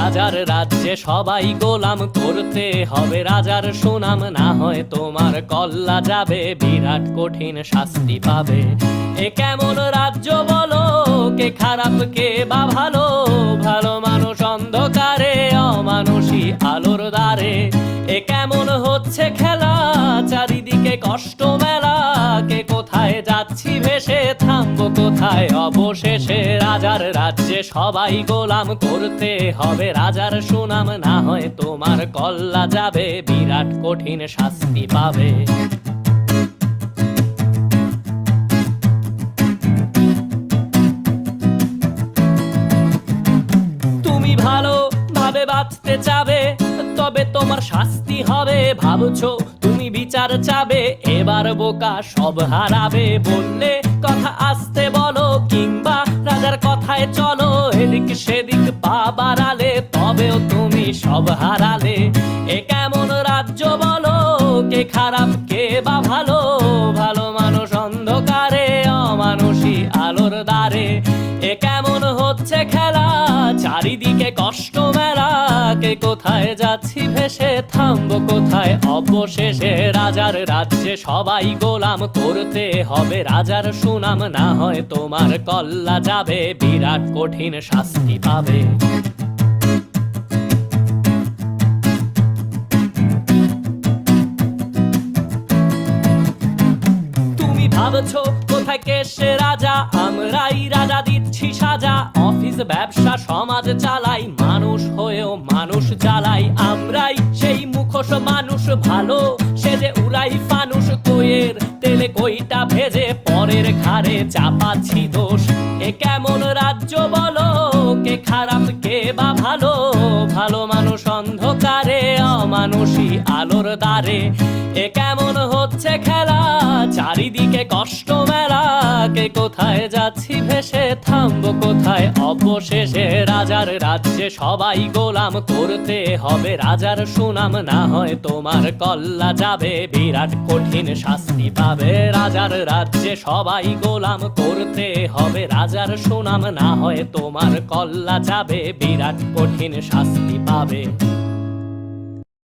রাজার রাজ্যে সবাই গোলাম, করতে হবে রাজার সুনাম, না হয় তোমার কল্লা যাবে, বিরাট কঠিন শাস্তি পাবে। এ কেমন রাজ্য বলো, কে খারাপ কে বা ভালো, ভালো মানুষ অন্ধকারে, অমানুষী আলোর দ্বারে। এ কেমন হচ্ছে খেলা, চারিদিকে কষ্ট মেলা, কে কোথায় যাচ্ছি ভেসে, থামবো কোথায় অবশেষে। রাজার রাজ্যে সবাই গোলাম, করতে হবে রাজার সুনাম, না হয় তোমার কল্লা যাবে, বিরাট কঠিন শাস্তি পাবে। তুমি ভালো ভাবে বাঁচতে চাবে, তবে তোমার শাস্তি হবে। ভাবছো তুমি বিচার চাবে, এবার বোকা সব হারাবে। বললে কথা আসতে বলো, কিংবা রাজার কথায় চলো, এদিক সেদিক পা বাড়ালে, তবেও তুমি সব হারালে। এ কেমন রাজ্য বলো, কে খারাপ কে বা ভালো, ভালো মানুষ অন্ধকারে, অমানুষী আলোর দ্বারে। এ কেমন হচ্ছে খেলা, চারিদিকে কষ্ট মেলা, কে কোথায় যাচ্ছি ভেসে, থামবো কোথায় অবশেষে। রাজার রাজ্যে সবাই গোলাম, করতে হবে রাজার সুনাম, না হয় তোমার কল্লা যাবে, বিরাট কঠিন শাস্তি পাবে। তুমি ভাবছো কোথায় কে সে রাজা, আমরাই রাজা দিচ্ছি সাজা। অফিস ব্যবসা সমাজ চালাই, মানুষ হয়েও মানুষ জ্বালাই। আমরাই সেই মুখোশ মানুষ ভালো, সে যে উড়াই ফানুষ, কইয়ের তেলে কইটা ভেজে, পরের ঘাড়ে চাপাচ্ছি দোষ। এ কেমন রাজ্য বলো, কে খারাপ কে বা ভালো, ভালো মানুষ অন্ধকারে, অমানুষী আলোর দ্বারে। এ কেমন হচ্ছে খেলা, চারিদিকে কষ্ট মেলা, কে কোথায় যাচ্ছি ভেসে, থামবো কোথায় অবশেষে। রাজার রাজ্যে সবাই গোলাম, করতে হবে রাজার সুনাম, না হয় তোমার কল্লা যাবে, বিরাট কঠিন শাস্তি পাবে। রাজার রাজ্যে সবাই গোলাম, করতে হবে রাজার সুনাম, না হয় তোমার কল্লা যাবে, বিরাট কঠিন শাস্তি পাবে।